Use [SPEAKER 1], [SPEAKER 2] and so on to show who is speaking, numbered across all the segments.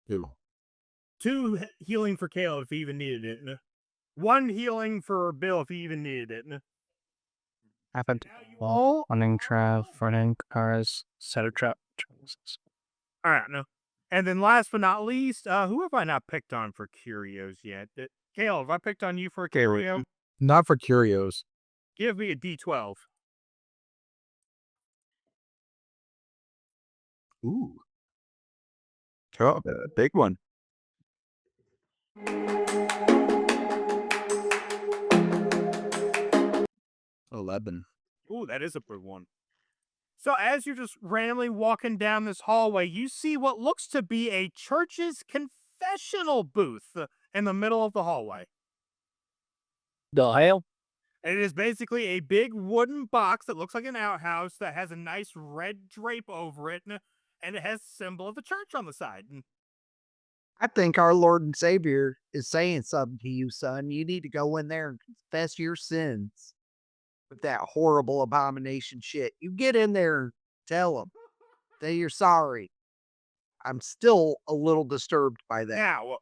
[SPEAKER 1] Two.
[SPEAKER 2] 2 healing for Caleb if he even needed it. 1 healing for Bill if he even needed it.
[SPEAKER 3] Happened.
[SPEAKER 2] Now you
[SPEAKER 3] Well, running trap, running cars, set of trap.
[SPEAKER 2] all right, no. And then last but not least, who have I not picked on for curios yet? Caleb, have I picked on you for a curio?
[SPEAKER 1] Not for curios.
[SPEAKER 2] Give me a D12.
[SPEAKER 1] Ooh. Oh, big one. 11.
[SPEAKER 2] Ooh, that is a big one. So as you're just randomly walking down this hallway, you see what looks to be a church's confessional booth in the middle of the hallway.
[SPEAKER 3] The hell?
[SPEAKER 2] It is basically a big wooden box that looks like an outhouse that has a nice red drape over it, and it has a symbol of the church on the side.
[SPEAKER 4] I think our Lord and Savior is saying something to you, son. You need to go in there and confess your sins with that horrible abomination shit. You get in there and tell him that you're sorry. I'm still a little disturbed by that.
[SPEAKER 2] Now,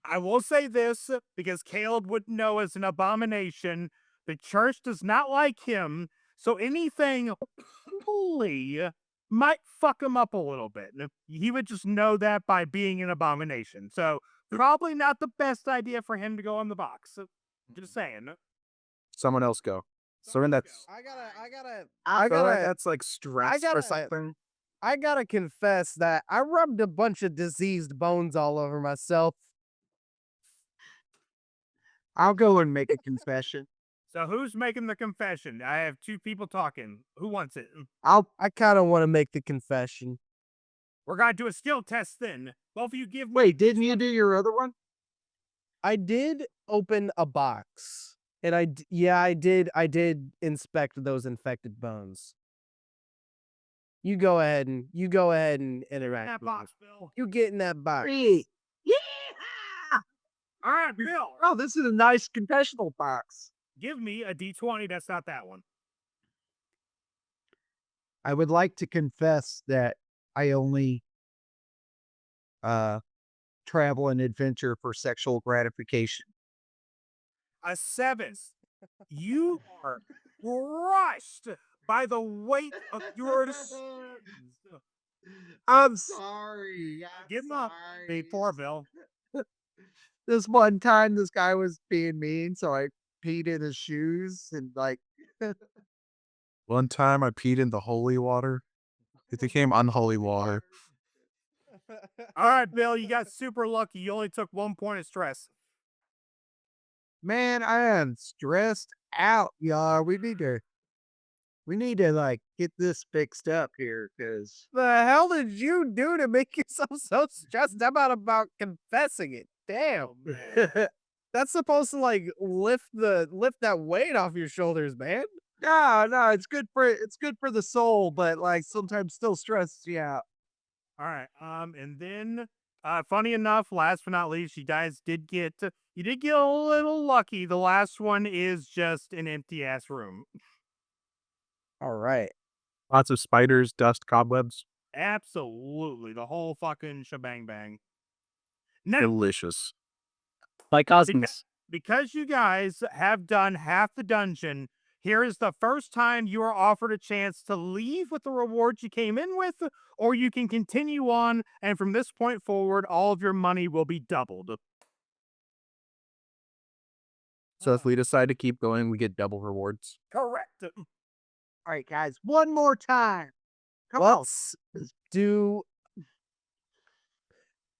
[SPEAKER 2] I will say this because Caleb would know as an abomination. The church does not like him, so anything holy might fuck him up a little bit. He would just know that by being an abomination. So probably not the best idea for him to go in the box. Just saying.
[SPEAKER 1] Someone else go. Someone that's
[SPEAKER 3] I gotta,
[SPEAKER 1] that's like stressed or something.
[SPEAKER 3] I gotta confess that I rubbed a bunch of diseased bones all over myself.
[SPEAKER 4] I'll go and make a confession.
[SPEAKER 2] So who's making the confession? I have 2 people talking. Who wants it?
[SPEAKER 3] I kind of want to make the confession.
[SPEAKER 2] We're gonna do a skill test then. Both of you give me.
[SPEAKER 4] Wait, didn't you do your other one?
[SPEAKER 3] I did open a box, and I did inspect those infected bones. You go ahead and interact.
[SPEAKER 2] that
[SPEAKER 3] with
[SPEAKER 2] box,
[SPEAKER 3] me.
[SPEAKER 2] Bill.
[SPEAKER 3] You get in that box.
[SPEAKER 4] Yeah!
[SPEAKER 2] All right, Bill.
[SPEAKER 4] Oh, this is a nice confessional box.
[SPEAKER 2] Give me a D20. That's not that one.
[SPEAKER 4] I would like to confess that I only travel and adventure for sexual gratification.
[SPEAKER 2] A 7. You are crushed by the weight of your sins.
[SPEAKER 4] I'm sorry.
[SPEAKER 2] Give him up. Before Bill.
[SPEAKER 4] This one time, this guy was being mean, so I peed in his shoes and like.
[SPEAKER 1] One time I peed in the holy water. It became unholy water.
[SPEAKER 2] All right, Bill, you got super lucky. You only took 1 point of stress.
[SPEAKER 4] Man, I am stressed out, y'all. We need to like get this fixed up here, because
[SPEAKER 3] The hell did you do to make yourself so stressed about confessing it? Damn. That's supposed to like lift that weight off your shoulders, man.
[SPEAKER 4] no, it's good for the soul, but like sometimes still stresses you out.
[SPEAKER 2] All right. And then, funny enough, last but not least, you guys did get a little lucky. The last one is just an empty ass room.
[SPEAKER 3] All right.
[SPEAKER 1] Lots of spiders, dust, cobwebs.
[SPEAKER 2] Absolutely, the whole fucking shebang bang. Now,
[SPEAKER 1] Delicious.
[SPEAKER 3] Like Cosmos.
[SPEAKER 2] because you guys have done half the dungeon, here is the first time you are offered a chance to leave with the rewards you came in with, or you can continue on, and from this point forward, all of your money will be doubled.
[SPEAKER 1] So if we decide to keep going, we get double rewards.
[SPEAKER 2] Correct.
[SPEAKER 4] All right, guys, one more time. Come on.
[SPEAKER 3] Let's do.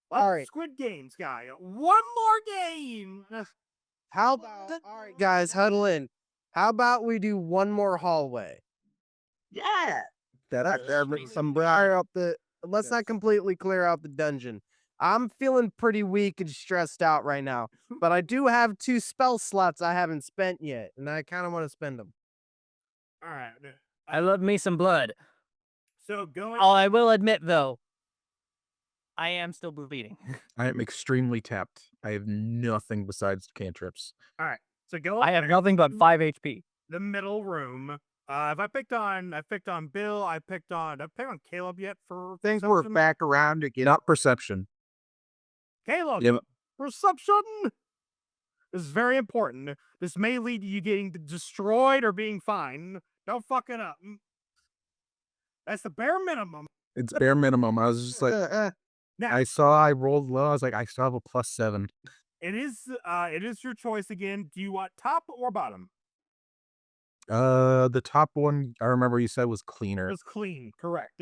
[SPEAKER 2] All
[SPEAKER 3] right.
[SPEAKER 2] Squid Games guy. One more game.
[SPEAKER 3] How about all right, guys, huddle in. How about we do one more hallway?
[SPEAKER 4] Yeah.
[SPEAKER 3] Let's not completely clear out the dungeon. I'm feeling pretty weak and stressed out right now, but I do have 2 spell slots I haven't spent yet, and I kind of want to spend them.
[SPEAKER 2] All right.
[SPEAKER 5] I love me some blood.
[SPEAKER 2] So going.
[SPEAKER 5] Oh, I will admit though, I am still bleeding.
[SPEAKER 1] I am extremely tapped. I have nothing besides cantrips.
[SPEAKER 2] All right. So go.
[SPEAKER 5] I have nothing but 5 HP.
[SPEAKER 2] The middle room. If I picked on Bill. I picked on Caleb yet for
[SPEAKER 4] Things work
[SPEAKER 2] perception?
[SPEAKER 4] back around to get
[SPEAKER 1] Not perception.
[SPEAKER 2] Caleb,
[SPEAKER 1] Yep.
[SPEAKER 2] perception. This is very important. This may lead to you getting destroyed or being fine. Don't fuck it up. That's the bare minimum.
[SPEAKER 1] It's bare minimum. I was just like,
[SPEAKER 2] Now,
[SPEAKER 1] I rolled low. I was like, I still have a +7.
[SPEAKER 2] it is your choice again. Do you want top or bottom?
[SPEAKER 1] The top one I remember you said was cleaner.
[SPEAKER 2] It's clean, correct.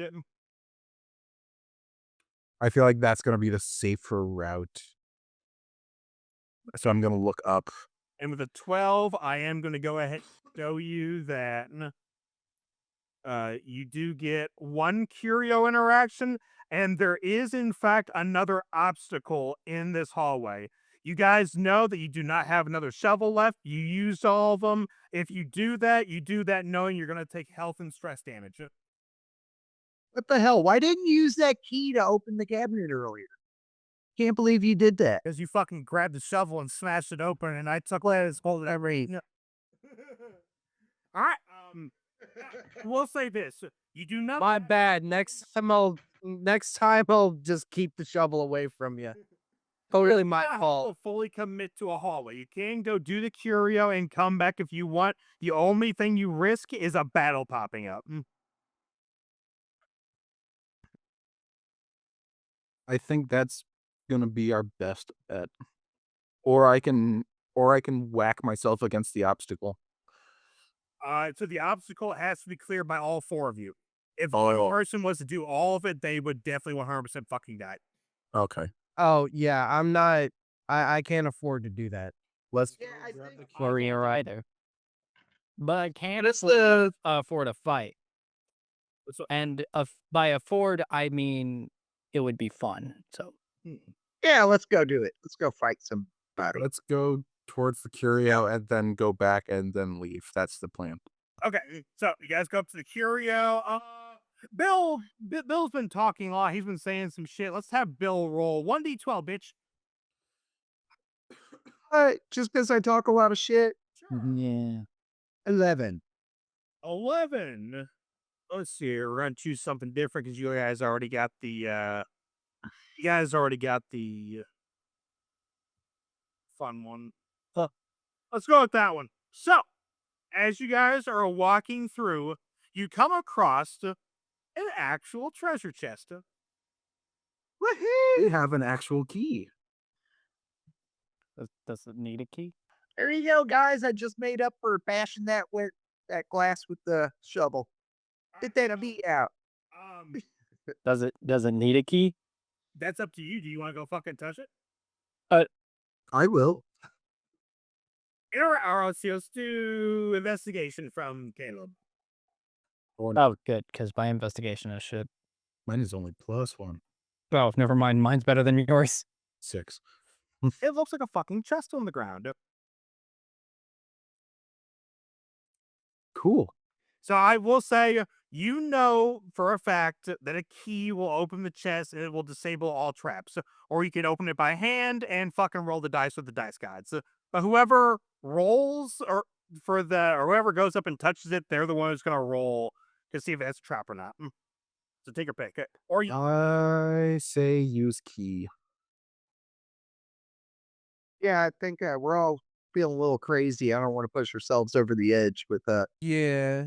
[SPEAKER 1] I feel like that's gonna be the safer route. So I'm gonna look up.
[SPEAKER 2] And with a 12, I am going to go ahead and show you that you do get one curio interaction, and there is, in fact, another obstacle in this hallway. You guys know that you do not have another shovel left. You used all of them. If you do that knowing you're going to take health and stress damage.
[SPEAKER 4] What the hell? Why didn't you use that key to open the cabinet earlier? Can't believe you did that.
[SPEAKER 2] Because you fucking grabbed the shovel and smashed it open, and I took it hold it every. All right. We'll say this: you do not.
[SPEAKER 3] My bad. Next time I'll just keep the shovel away from you. Totally my fault.
[SPEAKER 2] Fully commit to a hallway. You can go do the curio and come back if you want. The only thing you risk is a battle popping up.
[SPEAKER 1] I think that's gonna be our best bet. Or I can whack myself against the obstacle.
[SPEAKER 2] So the obstacle has to be cleared by all four of you. If
[SPEAKER 1] Oh.
[SPEAKER 2] one person was to do all of it, they would definitely 100% fucking die.
[SPEAKER 1] Okay.
[SPEAKER 3] Oh yeah, I'm not. I can't afford to do that.
[SPEAKER 1] Let's
[SPEAKER 5] Warrior either. But I can't afford a fight.
[SPEAKER 2] So-
[SPEAKER 5] And by afford, I mean it would be fun. So
[SPEAKER 4] Yeah, let's go do it. Let's go fight some battle.
[SPEAKER 1] let's go towards the curio and then go back and then leave. That's the plan.
[SPEAKER 2] Okay, so you guys go up to the curio. Bill's been talking a lot. He's been saying some shit. Let's have Bill roll 1d12, bitch.
[SPEAKER 4] Just because I talk a lot of shit.
[SPEAKER 5] yeah.
[SPEAKER 4] 11.
[SPEAKER 2] 11. Let's see. We're gonna choose something different because you guys already got the fun one. Let's go with that one. So, as you guys are walking through, you come across an actual treasure chest.
[SPEAKER 1] We have an actual key.
[SPEAKER 5] Does it need a key?
[SPEAKER 4] There you go, guys. I just made up for bashing that glass with the shovel. Did that a beat out.
[SPEAKER 5] Does it need a key?
[SPEAKER 2] That's up to you. Do you want to go fucking touch it?
[SPEAKER 1] I will.
[SPEAKER 2] Let's do investigation from Caleb.
[SPEAKER 5] Oh, good, because my investigation is shit.
[SPEAKER 1] Mine is only +1.
[SPEAKER 5] Oh, never mind. Mine's better than yours.
[SPEAKER 1] 6.
[SPEAKER 2] It looks like a fucking chest on the ground.
[SPEAKER 1] Cool.
[SPEAKER 2] So I will say, you know for a fact that a key will open the chest and it will disable all traps. Or you can open it by hand and fucking roll the dice with the dice gods. But whoever rolls or whoever goes up and touches it, they're the one who's gonna roll to see if it's a trap or not. So take your pick. Or you
[SPEAKER 1] I say use key.
[SPEAKER 4] Yeah, I think we're all feeling a little crazy. I don't want to push ourselves over the edge with that.
[SPEAKER 3] Yeah.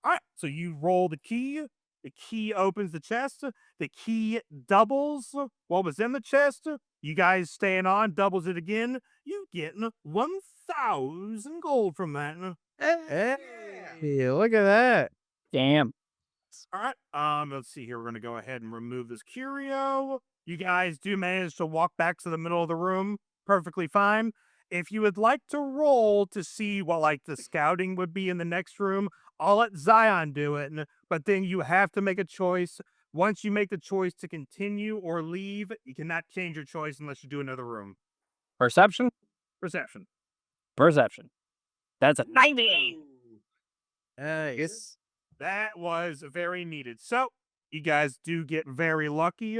[SPEAKER 2] All right, so you roll the key. The key opens the chest. The key doubles what was in the chest. You guys staying on doubles it again. You getting 1,000 gold from that.
[SPEAKER 3] Hey, look at that.
[SPEAKER 5] Damn.
[SPEAKER 2] All right. Let's see here. We're gonna go ahead and remove this curio. You guys do manage to walk back to the middle of the room. Perfectly fine. If you would like to roll to see what like the scouting would be in the next room, I'll let Zion do it. But then you have to make a choice. Once you make the choice to continue or leave, you cannot change your choice unless you do another room.
[SPEAKER 5] Perception?
[SPEAKER 2] Perception.
[SPEAKER 5] Perception. That's a 90.
[SPEAKER 3] Nice.
[SPEAKER 2] That was very needed. So you guys do get very lucky.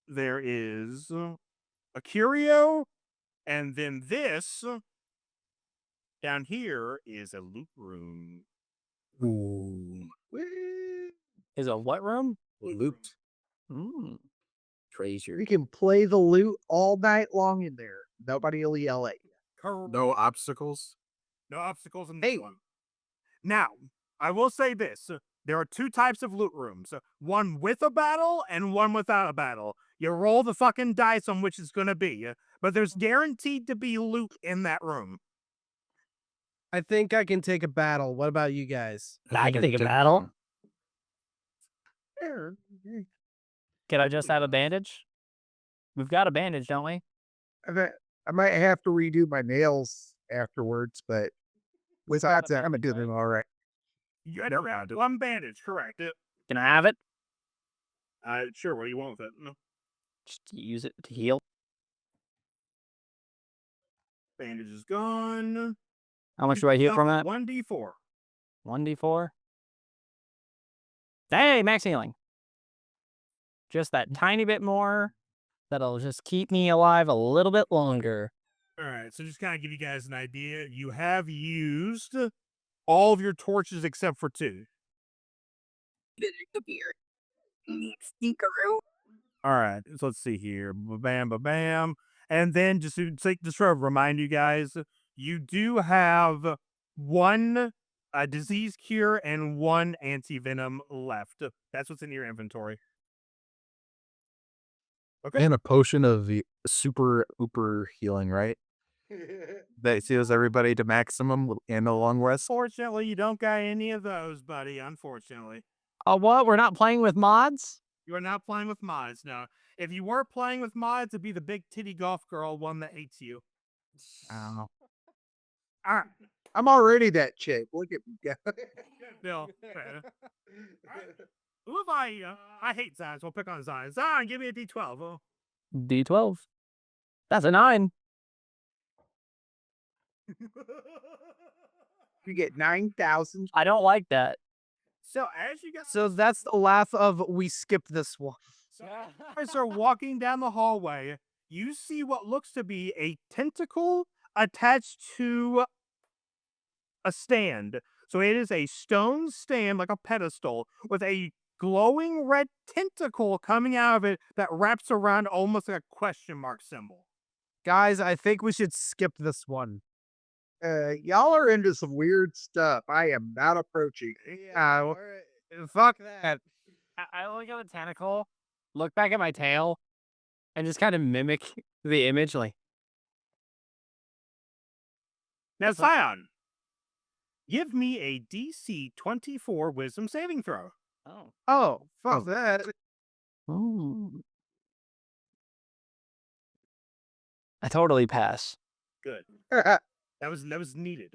[SPEAKER 2] There is a curio, and then this down here is a loot room.
[SPEAKER 1] Ooh.
[SPEAKER 5] Is a what room?
[SPEAKER 1] Loot.
[SPEAKER 5] Mm.
[SPEAKER 1] treasure.
[SPEAKER 4] You can play the loot all night long in there. Nobody will yell at you.
[SPEAKER 1] No obstacles.
[SPEAKER 2] No obstacles in
[SPEAKER 4] Hey.
[SPEAKER 2] this one. Now, I will say this. There are two types of loot rooms. One with a battle and one without a battle. You roll the fucking dice on which it's going to be. But there's guaranteed to be loot in that room.
[SPEAKER 3] I think I can take a battle. What about you guys?
[SPEAKER 5] I can take a battle.
[SPEAKER 4] Sure.
[SPEAKER 5] Can I just have a bandage? We've got a bandage, don't we?
[SPEAKER 4] I might have to redo my nails afterwards, but without that, I'm gonna do them all right.
[SPEAKER 2] You had around one bandage, correct?
[SPEAKER 5] Can I have it?
[SPEAKER 2] Sure. What do you want with it? No.
[SPEAKER 5] Just use it to heal.
[SPEAKER 2] Bandage is gone.
[SPEAKER 5] How much do I heal from that?
[SPEAKER 2] 1d4.
[SPEAKER 5] 1d4. Hey, max healing. Just that tiny bit more. That'll just keep me alive a little bit longer.
[SPEAKER 2] All right, so just kind of give you guys an idea. You have used all of your torches except for 2. All right, so let's see here. Bam, bam, bam. And then just to sort of remind you guys, you do have 1 disease cure and 1 anti-venom left. That's what's in your inventory. Okay.
[SPEAKER 1] And a potion of the super uber healing, right? That heals everybody to maximum and a long rest.
[SPEAKER 2] Unfortunately, you don't got any of those, buddy. Unfortunately.
[SPEAKER 5] What? We're not playing with mods?
[SPEAKER 2] You are not playing with mods. No. If you were playing with mods, it'd be the big titty golf girl one that hates you.
[SPEAKER 5] Oh.
[SPEAKER 2] All right.
[SPEAKER 4] I'm already that chick. Look at me go.
[SPEAKER 2] Bill. Who have I hate Zion, so I'll pick on Zion. Zion, give me a D12. Oh.
[SPEAKER 5] D12. That's a 9.
[SPEAKER 4] You get 9,000.
[SPEAKER 5] I don't like that.
[SPEAKER 2] So as you guys,
[SPEAKER 3] So that's the laugh of we skipped this one.
[SPEAKER 2] guys are walking down the hallway, you see what looks to be a tentacle attached to a stand. So it is a stone stand, like a pedestal, with a glowing red tentacle coming out of it that wraps around almost like a question mark symbol.
[SPEAKER 3] Guys, I think we should skip this one.
[SPEAKER 4] Y'all are into some weird stuff. I am not approaching.
[SPEAKER 3] Yeah, fuck that.
[SPEAKER 5] I look at the tentacle, look back at my tail, and just kind of mimic the image. Like,
[SPEAKER 2] Now, Zion, give me a DC 24 Wisdom saving throw.
[SPEAKER 5] oh.
[SPEAKER 3] Oh, fuck that.
[SPEAKER 5] Ooh. I totally pass.
[SPEAKER 2] Good. That was needed.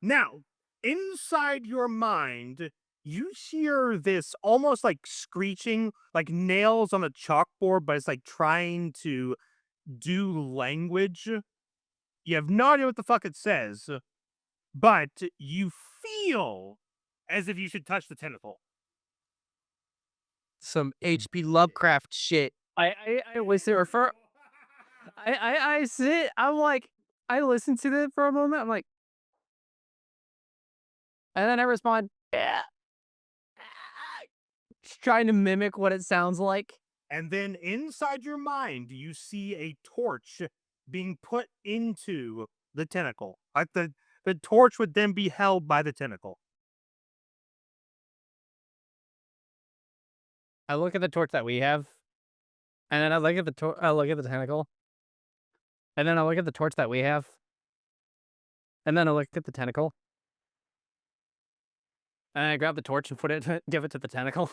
[SPEAKER 2] Now, inside your mind, you hear this almost like screeching, like nails on a chalkboard, but it's like trying to do language. You have no idea what the fuck it says, but you feel as if you should touch the tentacle.
[SPEAKER 3] Some HP Lovecraft shit.
[SPEAKER 5] I listen refer. I sit. I'm like, I listen to it for a moment. I'm like, and then I respond, yeah, just trying to mimic what it sounds like.
[SPEAKER 2] And then inside your mind, you see a torch being put into the tentacle. Like the torch would then be held by the tentacle.
[SPEAKER 5] I look at the torch that we have, and then I look at the I look at the tentacle, and then I look at the torch that we have, and then I look at the tentacle, and I grab the torch and put it, give it to the tentacle.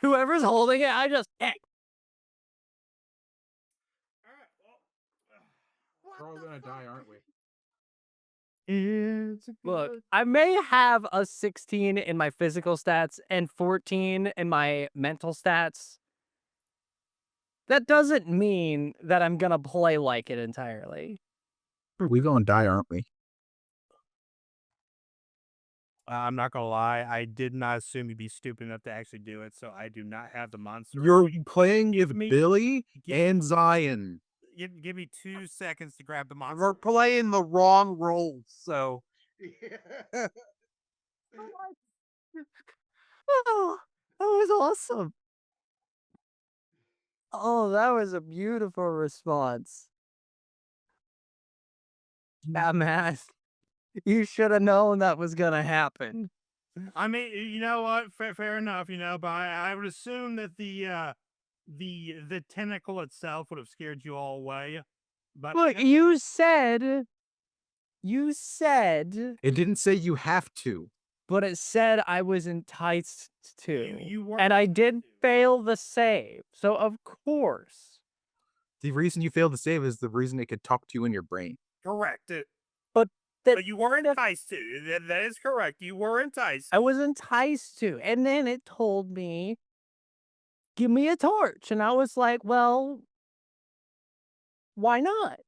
[SPEAKER 5] Whoever's holding it, I just.
[SPEAKER 1] We're all gonna die, aren't we?
[SPEAKER 5] Look, I may have a 16 in my physical stats and 14 in my mental stats. That doesn't mean that I'm gonna play like it entirely.
[SPEAKER 1] We gonna die, aren't we?
[SPEAKER 2] I'm not gonna lie, I did not assume you'd be stupid enough to actually do it, so I do not have the monster.
[SPEAKER 1] You're playing with
[SPEAKER 2] Me-
[SPEAKER 1] Billy
[SPEAKER 2] Give-
[SPEAKER 1] and Zion.
[SPEAKER 2] Give me 2 seconds to grab the monster.
[SPEAKER 4] We're playing the wrong roles, so.
[SPEAKER 5] Oh, that was awesome. Oh, that was a beautiful response. Yeah, man. You should have known that was gonna happen.
[SPEAKER 2] I mean, you know what? Fair enough, but I would assume that the tentacle itself would have scared you all away. But
[SPEAKER 5] Look, you said,
[SPEAKER 1] It didn't say you have to.
[SPEAKER 5] but it said I was enticed to.
[SPEAKER 2] you were
[SPEAKER 5] And I did fail the save. So of course.
[SPEAKER 1] The reason you failed to save is the reason it could talk to you in your brain.
[SPEAKER 2] correct.
[SPEAKER 5] But that
[SPEAKER 2] But you were enticed to. That is correct. You were enticed.
[SPEAKER 5] I was enticed to. And then it told me, give me a torch. And I was like, well, why not?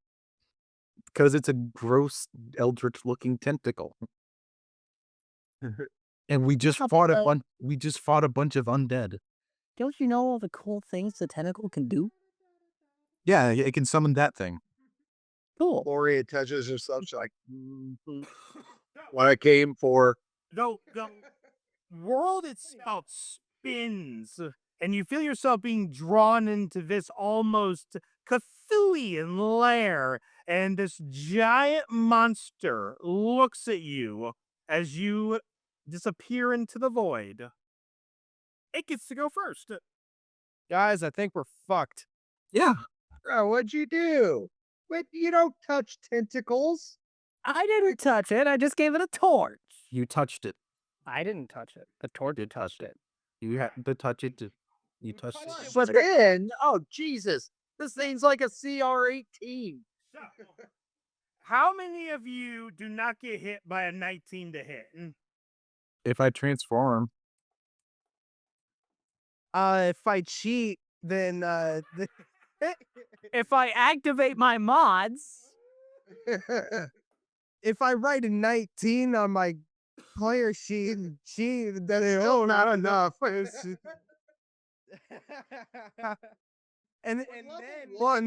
[SPEAKER 1] Because it's a gross, eldritch looking tentacle. And we just fought a bunch of undead.
[SPEAKER 5] Don't you know all the cool things the tentacle can do?
[SPEAKER 1] Yeah, it can summon that thing.
[SPEAKER 5] Cool.
[SPEAKER 4] Gloria touches herself. She's like, "Mhm. What I came for."
[SPEAKER 2] The world itself spins, and you feel yourself being drawn into this almost Cthulhian lair, and this giant monster looks at you as you disappear into the void. It gets to go first.
[SPEAKER 3] Guys, I think we're fucked.
[SPEAKER 1] Yeah.
[SPEAKER 4] Bro, what'd you do? Wait, you don't touch tentacles.
[SPEAKER 5] I didn't touch it. I just gave it a torch.
[SPEAKER 1] You touched it.
[SPEAKER 5] I didn't touch it. The torch touched it.
[SPEAKER 1] You had to touch it. You touched it.
[SPEAKER 4] But then, oh Jesus, this thing's like a CR-18.
[SPEAKER 2] So, how many of you do not get hit by a 19 to hit?
[SPEAKER 1] If I transform,
[SPEAKER 3] If I cheat, then
[SPEAKER 5] If I activate my mods,
[SPEAKER 3] if I write a 19 on my player sheet, then it's
[SPEAKER 4] Still not enough.
[SPEAKER 3] and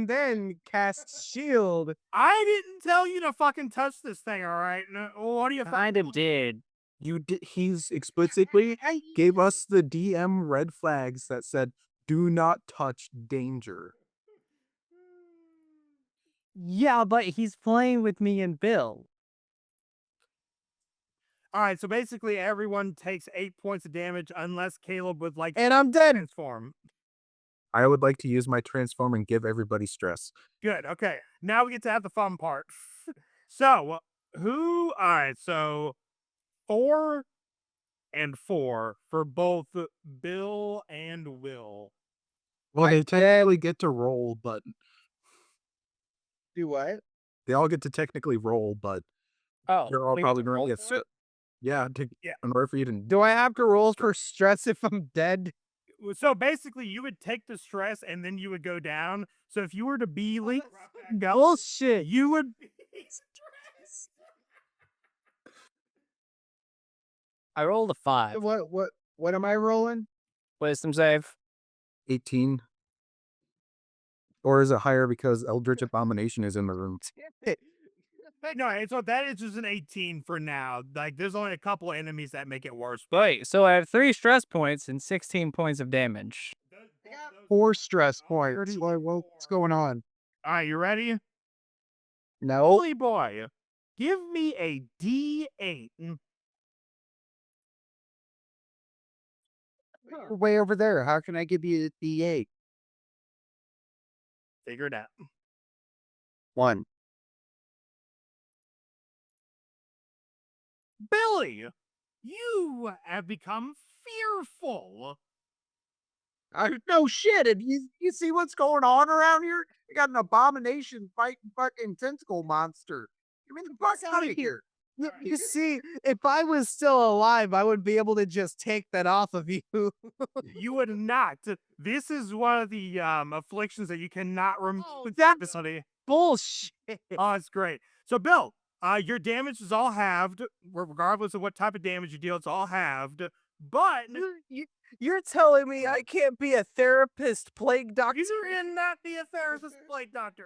[SPEAKER 3] then cast shield.
[SPEAKER 2] I didn't tell you to fucking touch this thing, all right? What do you think?
[SPEAKER 5] kind of did.
[SPEAKER 1] you did. He's explicitly gave us the DM red flags that said, "Do not touch danger."
[SPEAKER 5] Yeah, but he's playing with me and Bill.
[SPEAKER 2] All right, so basically everyone takes 8 points of damage unless Caleb would like
[SPEAKER 3] And I'm dead.
[SPEAKER 2] transform.
[SPEAKER 1] I would like to use my transform and give everybody stress.
[SPEAKER 2] Good. Okay. Now we get to have the fun part. So, all right, so 4 and 4 for both Bill and Will.
[SPEAKER 1] Well, they technically get to roll, but
[SPEAKER 4] Do what?
[SPEAKER 1] they all get to technically roll, but
[SPEAKER 5] Oh,
[SPEAKER 1] you're all
[SPEAKER 5] we
[SPEAKER 1] probably
[SPEAKER 5] roll
[SPEAKER 1] going to get
[SPEAKER 5] for it?
[SPEAKER 1] Yeah,
[SPEAKER 2] Yeah.
[SPEAKER 1] in order for you to.
[SPEAKER 3] Do I have to roll for stress if I'm dead?
[SPEAKER 2] So basically, you would take the stress and then you would go down. So if you were to be like,
[SPEAKER 3] Bullshit.
[SPEAKER 2] you would be stressed.
[SPEAKER 5] I rolled a 5.
[SPEAKER 4] What am I rolling?
[SPEAKER 5] Wisdom save.
[SPEAKER 1] 18. Or is it higher because Eldritch Abomination is in the room?
[SPEAKER 2] No, so that is just an 18 for now. Like, there's only a couple enemies that make it worse.
[SPEAKER 5] Wait, so I have 3 stress points and 16 points of damage.
[SPEAKER 4] 4 stress points. What's going on?
[SPEAKER 2] All right, you ready?
[SPEAKER 4] No.
[SPEAKER 2] Holy boy, give me a D8.
[SPEAKER 4] We're way over there. How can I give you a D8?
[SPEAKER 2] Figure it out.
[SPEAKER 4] 1.
[SPEAKER 2] Billy, you have become fearful.
[SPEAKER 4] No shit. And you see what's going on around here? You got an abomination fighting fucking tentacle monster. Get me the fuck out of here.
[SPEAKER 3] You see, if I was still alive, I would be able to just take that off of you.
[SPEAKER 2] You would not. This is one of the afflictions that you cannot remove.
[SPEAKER 3] That's bullshit.
[SPEAKER 2] Oh, it's great. So, Bill, your damage is all halved, regardless of what type of damage you deal. It's all halved. But
[SPEAKER 3] You're telling me I can't be a therapist, plague doctor?
[SPEAKER 2] you cannot be a therapist, plague doctor.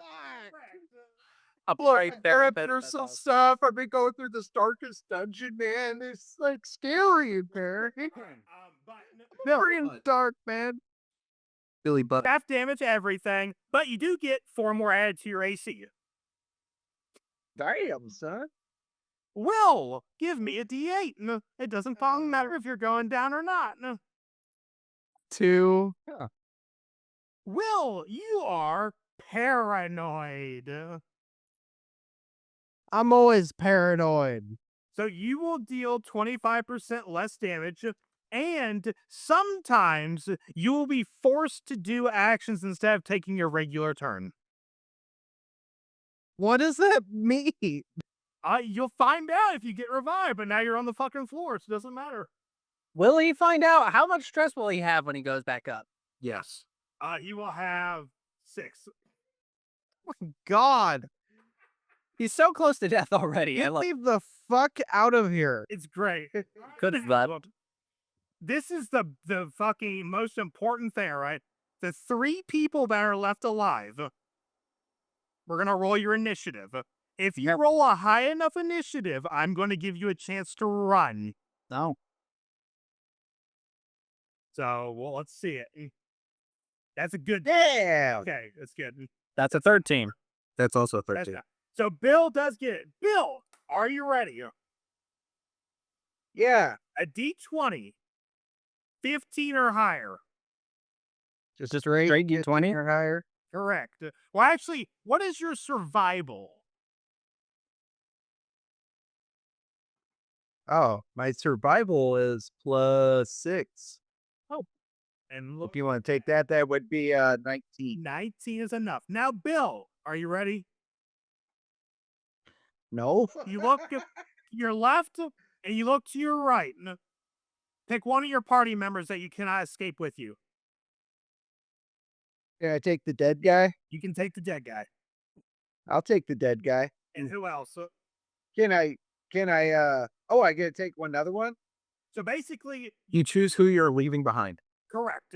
[SPEAKER 4] Look, there's some stuff. I've been going through this darkest dungeon, man. It's like scary in there.
[SPEAKER 2] But
[SPEAKER 3] Very dark, man.
[SPEAKER 1] Billy Butt.
[SPEAKER 2] half damage everything, but you do get 4 more added to your AC.
[SPEAKER 4] Damn, son.
[SPEAKER 2] Will, give me a D8. It doesn't fucking matter if you're going down or not.
[SPEAKER 3] 2.
[SPEAKER 2] Will, you are paranoid.
[SPEAKER 3] I'm always paranoid.
[SPEAKER 2] So you will deal 25% less damage, and sometimes you will be forced to do actions instead of taking your regular turn.
[SPEAKER 3] What does that mean?
[SPEAKER 2] You'll find out if you get revived, but now you're on the fucking floor, so it doesn't matter.
[SPEAKER 5] Will he find out? How much stress will he have when he goes back up?
[SPEAKER 1] Yes.
[SPEAKER 2] He will have 6.
[SPEAKER 3] God,
[SPEAKER 5] He's so close to death already.
[SPEAKER 3] get me the fuck out of here.
[SPEAKER 2] It's great.
[SPEAKER 5] Could have left.
[SPEAKER 2] This is the fucking most important thing, right? The 3 people that are left alive, we're gonna roll your initiative. If you roll a high enough initiative, I'm going to give you a chance to run.
[SPEAKER 5] No.
[SPEAKER 2] So, well, let's see it. That's a good.
[SPEAKER 4] Damn.
[SPEAKER 2] Okay, that's good.
[SPEAKER 5] That's a 13.
[SPEAKER 1] That's also
[SPEAKER 2] That's
[SPEAKER 1] 13.
[SPEAKER 2] not- So Bill does get it. Bill, are you ready?
[SPEAKER 4] Yeah.
[SPEAKER 2] A D20, 15 or higher.
[SPEAKER 3] Just straight
[SPEAKER 5] D20?
[SPEAKER 3] or higher.
[SPEAKER 2] Correct. Well, actually, what is your survival?
[SPEAKER 3] Oh, my survival is +6.
[SPEAKER 2] And
[SPEAKER 3] If
[SPEAKER 2] look,
[SPEAKER 3] you want to take that, that would be 19.
[SPEAKER 2] 19 is enough. Now, Bill, are you ready?
[SPEAKER 3] No.
[SPEAKER 2] You look to your left and you look to your right. Pick one of your party members that you cannot escape with you.
[SPEAKER 4] Can I take the dead guy?
[SPEAKER 2] You can take the dead guy.
[SPEAKER 4] I'll take the dead guy.
[SPEAKER 2] And who else?
[SPEAKER 4] Can I oh, I gotta take another one?
[SPEAKER 2] So basically,
[SPEAKER 1] You choose who you're leaving behind.
[SPEAKER 2] correct.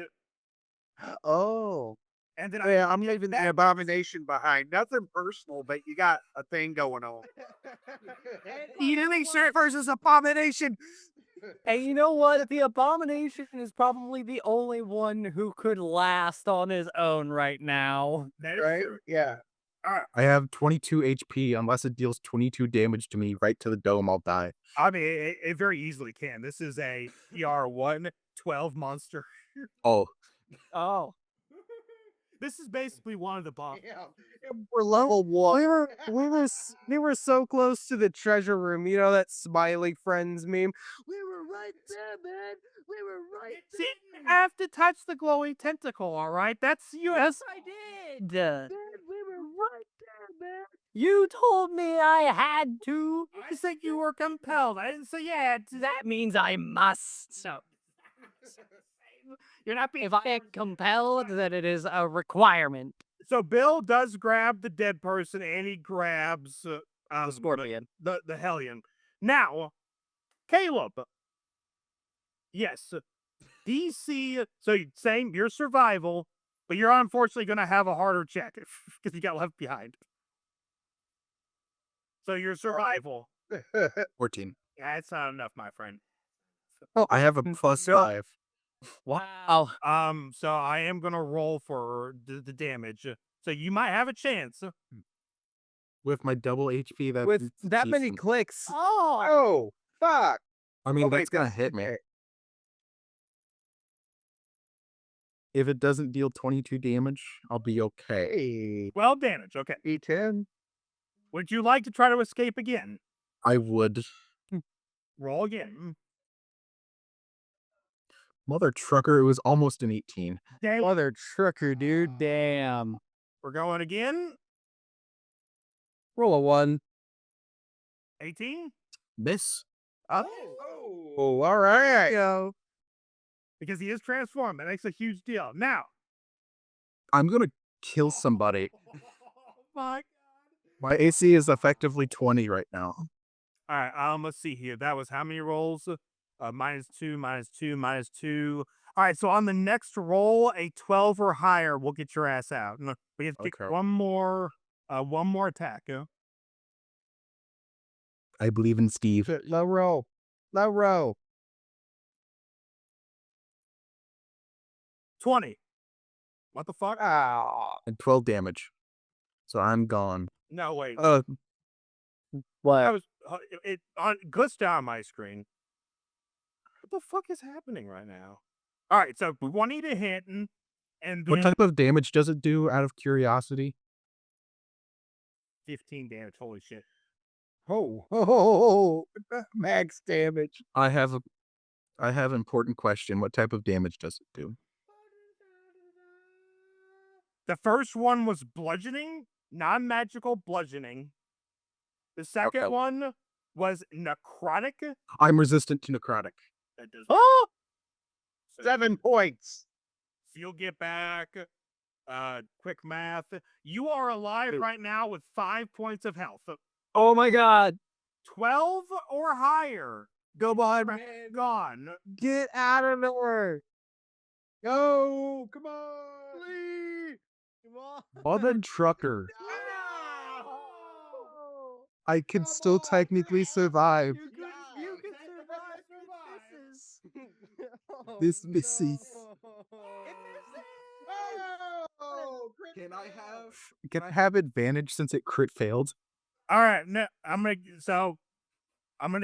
[SPEAKER 4] Oh.
[SPEAKER 2] And then
[SPEAKER 4] Yeah, I'm leaving the abomination behind. Nothing personal, but you got a thing going on.
[SPEAKER 3] Eating shirt versus abomination.
[SPEAKER 5] And you know what? The Abomination is probably the only one who could last on his own right now.
[SPEAKER 2] that is
[SPEAKER 4] Right?
[SPEAKER 2] true.
[SPEAKER 4] Yeah.
[SPEAKER 1] I have 22 HP. Unless it deals 22 damage to me right to the dome, I'll die.
[SPEAKER 2] I mean, it very easily can. This is a ER1 12 monster.
[SPEAKER 1] Oh,
[SPEAKER 5] Oh.
[SPEAKER 2] This is basically one of the boss.
[SPEAKER 4] We're level 1.
[SPEAKER 3] We were so close to the treasure room. You know that smiley friends meme.
[SPEAKER 4] We were right there, man. We were right
[SPEAKER 2] Didn't have to touch the glowing tentacle, all right? That's you.
[SPEAKER 5] Yes, I did.
[SPEAKER 4] there. We were right there, man.
[SPEAKER 5] You told me I had to.
[SPEAKER 2] I said you were compelled. I didn't say you had to.
[SPEAKER 5] That means I must. So,
[SPEAKER 2] You're not being.
[SPEAKER 5] if I am compelled, then it is a requirement.
[SPEAKER 2] So Bill does grab the dead person, and he grabs
[SPEAKER 5] The scorpion.
[SPEAKER 2] the Hellion. Now, Caleb. Yes, DC. So same your survival, but you're unfortunately going to have a harder check because you got left behind. So your survival.
[SPEAKER 1] 14.
[SPEAKER 2] That's not enough, my friend.
[SPEAKER 1] I have a +5.
[SPEAKER 5] Wow.
[SPEAKER 2] So I am gonna roll for the damage. So you might have a chance.
[SPEAKER 1] With my double HP, that's
[SPEAKER 3] With that many
[SPEAKER 1] decent.
[SPEAKER 3] clicks.
[SPEAKER 5] Oh.
[SPEAKER 4] Oh, fuck.
[SPEAKER 1] I mean,
[SPEAKER 4] Oh, wait,
[SPEAKER 1] that's gonna
[SPEAKER 4] that's
[SPEAKER 1] hit me.
[SPEAKER 4] okay.
[SPEAKER 1] If it doesn't deal 22 damage, I'll be okay.
[SPEAKER 4] Hey,
[SPEAKER 2] 12 damage. Okay.
[SPEAKER 4] E10.
[SPEAKER 2] Would you like to try to escape again?
[SPEAKER 1] I would.
[SPEAKER 2] Roll again.
[SPEAKER 1] Mother trucker, it was almost an 18.
[SPEAKER 2] Okay,
[SPEAKER 3] Mother trucker, dude.
[SPEAKER 5] Damn.
[SPEAKER 2] we're going again.
[SPEAKER 3] Roll a 1.
[SPEAKER 2] 18.
[SPEAKER 1] Miss.
[SPEAKER 4] Oh, all right.
[SPEAKER 3] Go.
[SPEAKER 2] Because he is transformed. That makes a huge deal. Now.
[SPEAKER 1] I'm gonna kill somebody.
[SPEAKER 2] My.
[SPEAKER 1] My AC is effectively 20 right now.
[SPEAKER 2] All right. Let's see here. That was how many rolls? -2, -2, -2. All right. So on the next roll, a 12 or higher will get your ass out. No, we have to get
[SPEAKER 1] Okay.
[SPEAKER 2] one more attack.
[SPEAKER 1] I believe in Steve.
[SPEAKER 3] Low roll. Low roll.
[SPEAKER 2] 20. What the fuck?
[SPEAKER 1] and 12 damage. So I'm gone.
[SPEAKER 2] No, wait.
[SPEAKER 1] Uh,
[SPEAKER 5] What?
[SPEAKER 2] I was it on glitched out on my screen. What the fuck is happening right now? All right, so we need a hit, and
[SPEAKER 1] what
[SPEAKER 2] then
[SPEAKER 1] type of damage does it do out of curiosity?
[SPEAKER 2] 15 damage. Holy shit!
[SPEAKER 4] Oh, max damage.
[SPEAKER 1] I have an important question. What type of damage does it do?
[SPEAKER 2] The first one was bludgeoning, non-magical bludgeoning. The second
[SPEAKER 1] Okay.
[SPEAKER 2] one was necrotic.
[SPEAKER 1] I'm resistant to necrotic.
[SPEAKER 2] That does
[SPEAKER 4] Oh,
[SPEAKER 2] so
[SPEAKER 4] 7 points.
[SPEAKER 2] you'll get back. Quick math. You are alive right now with 5 points of health.
[SPEAKER 5] Oh my god.
[SPEAKER 2] 12 or higher.
[SPEAKER 4] Come on,
[SPEAKER 2] Man,
[SPEAKER 4] man.
[SPEAKER 2] gone.
[SPEAKER 4] Get out of there. Go. Come on. Please. Come on.
[SPEAKER 1] On the trucker. I can still technically survive.
[SPEAKER 4] You can survive.
[SPEAKER 1] This misses.
[SPEAKER 4] Can I
[SPEAKER 1] Can I have advantage since it crit failed?
[SPEAKER 2] All right, no, I'm gonna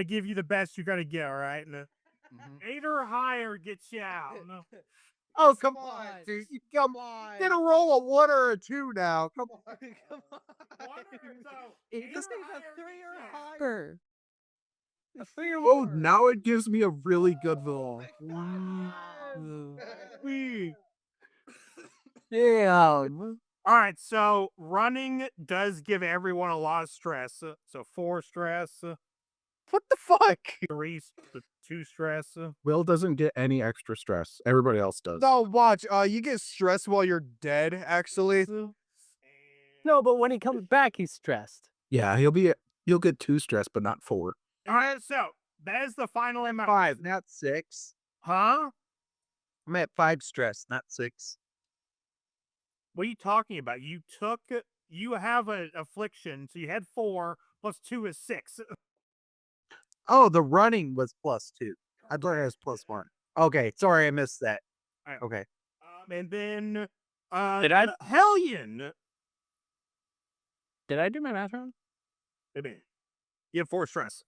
[SPEAKER 2] give you the best you're gonna get. All right, no. 8 or higher gets you out. No.
[SPEAKER 4] Oh, come on, dude. Come on. Get a roll a 1 or a 2 now. Come on. Come on.
[SPEAKER 2] Eight
[SPEAKER 4] Just
[SPEAKER 2] or
[SPEAKER 4] need a
[SPEAKER 2] higher
[SPEAKER 4] 3
[SPEAKER 2] gets
[SPEAKER 4] or
[SPEAKER 2] you out.
[SPEAKER 4] higher. A 3 or
[SPEAKER 1] Oh,
[SPEAKER 4] more.
[SPEAKER 1] now it gives me a really good roll.
[SPEAKER 5] Yeah.
[SPEAKER 2] All right, so running does give everyone a lot of stress. So 4 stress,
[SPEAKER 3] What the fuck?
[SPEAKER 2] 2 stress.
[SPEAKER 1] Will doesn't get any extra stress. Everybody else does.
[SPEAKER 3] No, watch. You get stressed while you're dead, actually.
[SPEAKER 5] No, but when he comes back, he's stressed.
[SPEAKER 1] Yeah, he'll get 2 stress, but not 4.
[SPEAKER 2] All right, so that is the final amount.
[SPEAKER 4] 5, not 6.
[SPEAKER 2] Huh?
[SPEAKER 4] I'm at 5 stress, not 6.
[SPEAKER 2] What are you talking about? You have an affliction, so you had 4 plus 2 is 6.
[SPEAKER 4] Oh, the running was +2. I thought it was +1. Okay, sorry, I missed that.
[SPEAKER 2] Alright.
[SPEAKER 4] Okay.
[SPEAKER 2] And then
[SPEAKER 5] Did I-
[SPEAKER 2] Hellion?
[SPEAKER 5] Did I do my math wrong?
[SPEAKER 2] Maybe. You have 4 stress.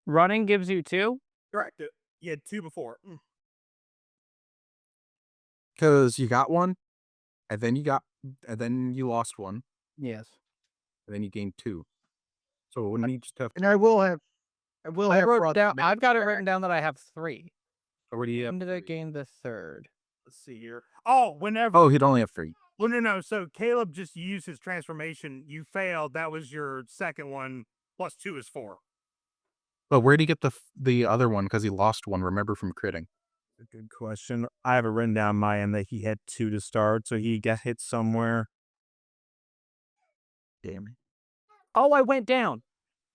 [SPEAKER 5] Running gives you 2?
[SPEAKER 2] Correct. You had 2 before.
[SPEAKER 1] Because you got 1, and then you lost 1,
[SPEAKER 5] Yes.
[SPEAKER 1] and then you gained 2. So when you just have
[SPEAKER 4] And I will have
[SPEAKER 5] I
[SPEAKER 4] brought
[SPEAKER 5] wrote down.
[SPEAKER 4] the
[SPEAKER 5] I've got it
[SPEAKER 4] math
[SPEAKER 5] written down that I have 3.
[SPEAKER 1] or do you have
[SPEAKER 5] When did I
[SPEAKER 1] 3?
[SPEAKER 5] gain the 3rd?
[SPEAKER 2] Let's see here. Oh, whenever.
[SPEAKER 1] Oh, he'd only have 3.
[SPEAKER 2] Well, no. So Caleb just used his transformation. You failed. That was your second one. Plus 2 is 4.
[SPEAKER 1] But where'd he get the other one? Because he lost 1, remember, from critting.
[SPEAKER 6] A good question. I have it written down my end that he had 2 to start, so he got hit somewhere.
[SPEAKER 1] Damn it.
[SPEAKER 5] Oh, I went down.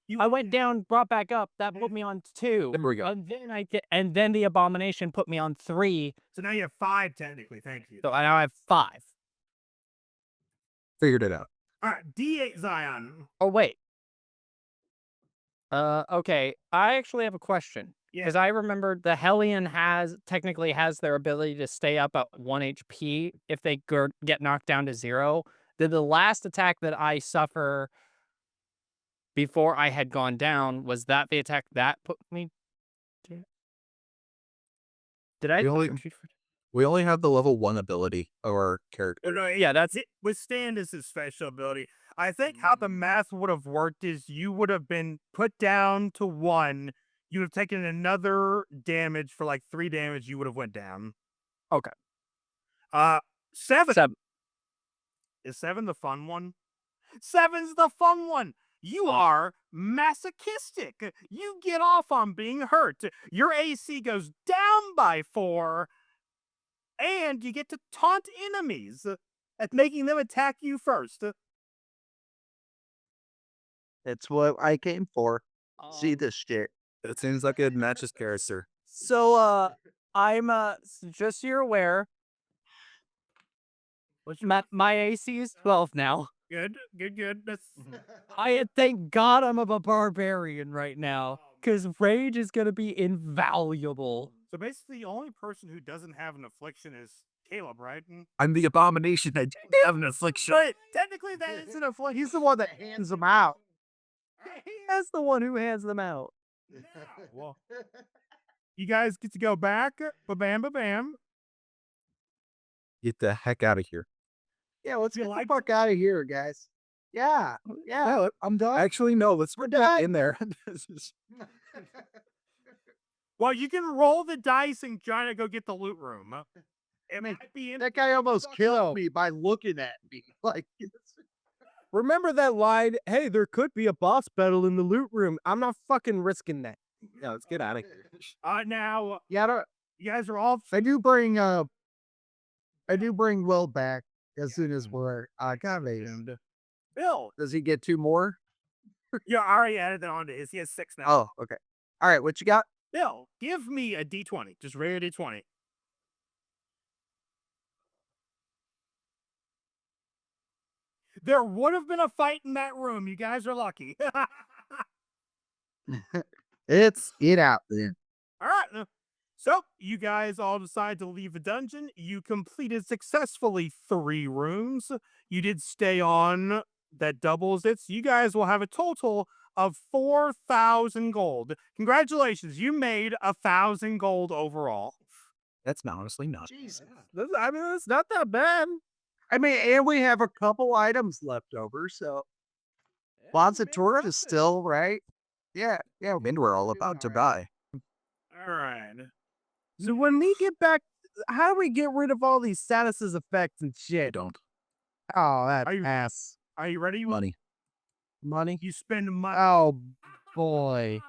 [SPEAKER 2] You
[SPEAKER 5] I went down, brought back up. That put me on 2.
[SPEAKER 1] There we go.
[SPEAKER 5] And then the abomination put me on 3.
[SPEAKER 2] So now you have 5 technically. Thank you.
[SPEAKER 5] So I now have 5.
[SPEAKER 1] Figured it out.
[SPEAKER 2] All right, D8 Zion.
[SPEAKER 5] Oh wait. Okay. I actually have a question.
[SPEAKER 2] Yeah.
[SPEAKER 5] Because I remembered the Hellion technically has their ability to stay up at 1 HP if they get knocked down to 0. Did the last attack that I suffer before I had gone down, was that the attack that put me down? Did I?
[SPEAKER 1] We only have the level 1 ability of our character.
[SPEAKER 2] No,
[SPEAKER 5] Yeah, that's
[SPEAKER 2] it. Withstand is his special ability. I think how the math would have worked is you would have been put down to 1. You would have taken another damage for like 3 damage. You would have went down.
[SPEAKER 5] Okay.
[SPEAKER 2] 7.
[SPEAKER 5] 7.
[SPEAKER 2] Is 7 the fun one? 7's the fun one. You are masochistic. You get off on being hurt. Your AC goes down by 4. And you get to taunt enemies at making them attack you first.
[SPEAKER 4] That's what I came for. See this shit.
[SPEAKER 1] It seems like it matches character.
[SPEAKER 5] So, I'm, just so you're aware, my AC is 12 now.
[SPEAKER 2] Good. That's
[SPEAKER 5] Thank God I'm a barbarian right now, because rage is gonna be invaluable.
[SPEAKER 2] So basically, the only person who doesn't have an affliction is Caleb, right?
[SPEAKER 1] I'm the abomination. I didn't have an affliction.
[SPEAKER 2] But technically, that isn't a affliction.
[SPEAKER 3] He's the one that hands them out.
[SPEAKER 5] That's the one who hands them out.
[SPEAKER 2] Well, you guys get to go back. Ba-bam, ba-bam.
[SPEAKER 1] Get the heck out of here.
[SPEAKER 4] Yeah, let's
[SPEAKER 2] You
[SPEAKER 4] get
[SPEAKER 2] like
[SPEAKER 4] the fuck out of here, guys. Yeah, yeah.
[SPEAKER 1] Yeah, I'm done. Actually, no. Let's put that in there. This is-
[SPEAKER 2] Well, you can roll the dice and try to go get the loot room. It might be in.
[SPEAKER 4] That guy almost killed me by looking at me. Like,
[SPEAKER 3] Remember that line? Hey, there could be a boss battle in the loot room. I'm not fucking risking that.
[SPEAKER 1] yeah, let's get out of here.
[SPEAKER 2] Now,
[SPEAKER 4] yeah,
[SPEAKER 2] you guys are all.
[SPEAKER 4] I do bring Will back as soon as we're accommodated.
[SPEAKER 2] Bill,
[SPEAKER 4] Does he get 2 more?
[SPEAKER 2] you already added that onto his. He has 6 now.
[SPEAKER 4] Oh, okay. All right, what you got?
[SPEAKER 2] Bill, give me a D20. Just regular D20. There would have been a fight in that room. You guys are lucky.
[SPEAKER 4] It's it out then.
[SPEAKER 2] All right. So you guys all decide to leave the dungeon. You completed successfully 3 rooms. You did stay on. That doubles it. So you guys will have a total of 4,000 gold. Congratulations. You made 1,000 gold overall.
[SPEAKER 1] That's honestly not.
[SPEAKER 4] Jesus.
[SPEAKER 3] I mean, it's not that bad.
[SPEAKER 4] I mean, and we have a couple items left over, so Bonsatura is still right. Yeah, yeah.
[SPEAKER 1] And we're all about to die.
[SPEAKER 2] All right.
[SPEAKER 3] So when we get back, how do we get rid of all these statuses, effects, and
[SPEAKER 1] You
[SPEAKER 3] shit?
[SPEAKER 1] don't.
[SPEAKER 3] Oh, that
[SPEAKER 2] Are you-
[SPEAKER 3] ass.
[SPEAKER 2] Are you ready?
[SPEAKER 1] Money.
[SPEAKER 3] Money?
[SPEAKER 2] You spend money.
[SPEAKER 3] Oh, boy.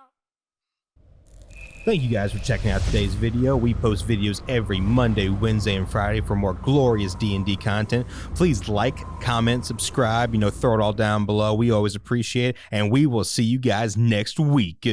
[SPEAKER 7] Thank you guys for checking out today's video. We post videos every Monday, Wednesday, and Friday for more glorious D&D content. Please like, comment, subscribe, throw it all down below. We always appreciate it, and we will see you guys next week.